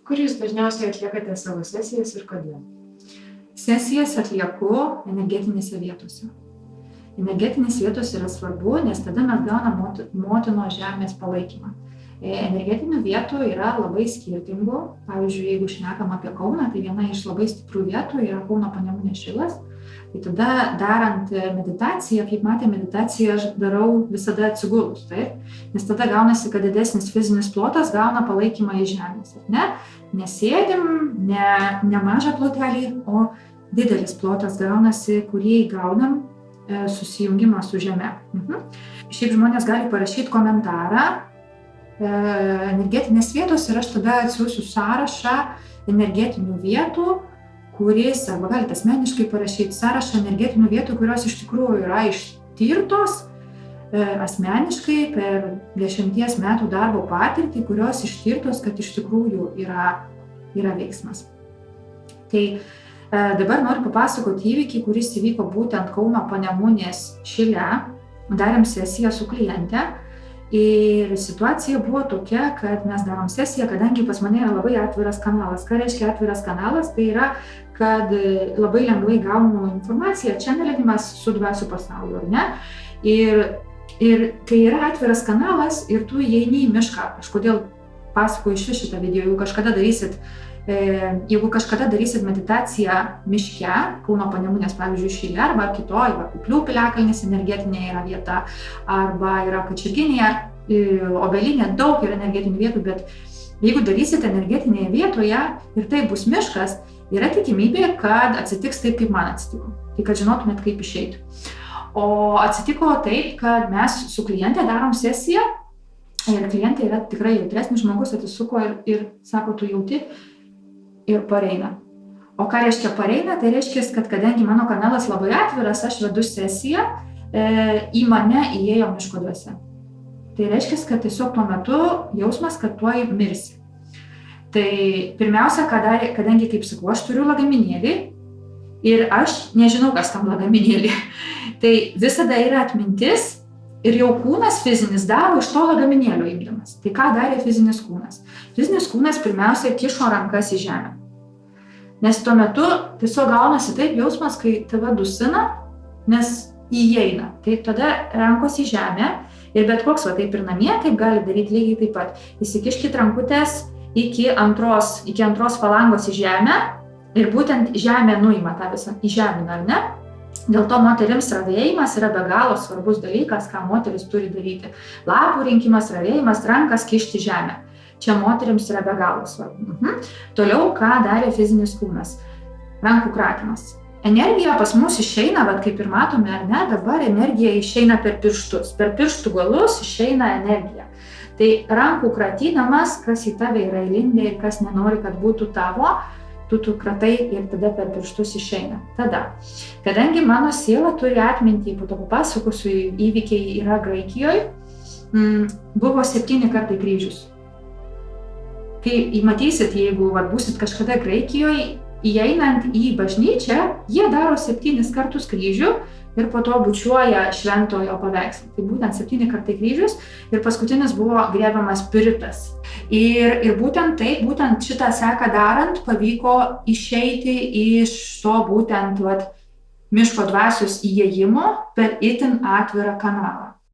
Kur jūs dažniausiai atliekate savo sesijas ir kodėl? Sesijas atlieku energetinėse vietose. Energetinės vietos yra svarbu, nes tada mes gaunam motinos žemės palaikymą. Energetinių vietų yra labai skirtingų. Pavyzdžiui, jeigu šnekam apie Kauną, tai viena iš labai stiprių vietų yra Kauno Panemunės šilas. Tai tada darant meditaciją, kaip matė meditaciją, aš darau visada atsigulus, taip? Nes tada gaunasi, kad didesnis fizinis plotas gauna palaikymą iš žemės. Nesėdim, ne mažą plotelį, o didelis plotas gaunasi, kurį gaunam susijungimą su žeme. Šiaip žmonės gali parašyti komentarą energetinės vietos ir aš tada atsiųsiu sąrašą energetinių vietų, kuris, arba galite asmeniškai parašyti sąrašą energetinių vietų, kurios iš tikrųjų yra ištirtos asmeniškai per 10 metų darbo patirtį, kurios ištirtos, kad iš tikrųjų yra veiksmas. Tai dabar noriu papasakoti įvykį, kuris įvyko būtent Kauno Panemunės šile. Darėm sesiją su kliente ir situacija buvo tokia, kad mes darom sesiją, kadangi pas mane yra labai atviras kanalas. Ką reiškia atviras kanalas? Tai yra, kad labai lengvai gaunu informaciją, čenelinimas su dvasių pasauliu, ar ne? Ir kai yra atviras kanalas ir tu įeini į mišką, aš kodėl pasakoju šitą video, jeigu kažkada darysit meditaciją miške, Kauno Panemunės, pavyzdžiui, šile, arba kitoj, Kuplių piliakalnis energetinė yra vieta, arba yra Kačerginėje, Obelinė, daug yra energetinių vietų, bet jeigu darysit energetinėje vietoje ir tai bus miškas, yra tikimybė, kad atsitiks taip, kaip man atsitiko. Tai kad žinotumėt, kaip išeiti. O atsitiko taip, kad mes su kliente darom sesiją ir klientė yra tikrai jautresnis žmogus, atsisuko ir sako, tu jauti, ir pareina. O ką reiškia pareina? Tai reiškia, kad kadangi mano kanalas labai atviras, aš vedu sesiją, į mane įėjo miško dvasia. Tai reiškia, kad tiesiog tuo metu jausmas, kad tuoj mirsi. Tai pirmiausia, kadangi, kaip sakau, aš turiu lagaminėlį ir aš nežinau, kas tam lagaminėlį. Tai visada yra atmintis ir jau kūnas fizinis daro iš to lagaminėlio imdamas. Tai ką darė fizinis kūnas? Fizinis kūnas pirmiausia kišo rankas į žemę. Nes tuo metu tiesiog gaunasi taip jausmas, kai tave dusina, nes įeina. Tai tada rankos į žemę ir bet koks, taip ir namie, taip gali daryti lygiai taip pat. Įsikiškit rankutės iki antros falangos į žemę ir būtent žemė nuima tą visą, į žemę, ar ne? Dėl to moterims ravėjimas yra be galo svarbus dalykas, ką moteris turi daryti. Lapų rinkimas, ravėjimas, rankas kišti žemę. Čia moterims yra be galo svarbu. Toliau, ką darė fizinis kūnas? Rankų kratymas. Energija pas mus išeina, bet kaip ir matome, ar ne, dabar energija išeina per pirštus. Per pirštų galus išeina energija. Tai rankų kratydamas, kas į tave yra įlindę ir kas nenori, kad būtų tavo, tu kratai ir tada per pirštus išeina. Tada, kadangi mano siela turi atmintį, po to papasakosiu, įvykiai yra Graikijoje, buvo 7 kartai kryžius. Kai matysit, jeigu būsit kažkada Graikijoje, įeinant į bažnyčią, jie daro 7 kartus kryžių ir po to bučiuoja šventojo paveikslą. Tai būtent 7 kartai kryžius ir paskutinis buvo griebiamas piritas. Ir būtent šitą seką darant pavyko išeiti iš to būtent miško dvasios įėjimo per itin atvirą kanalą.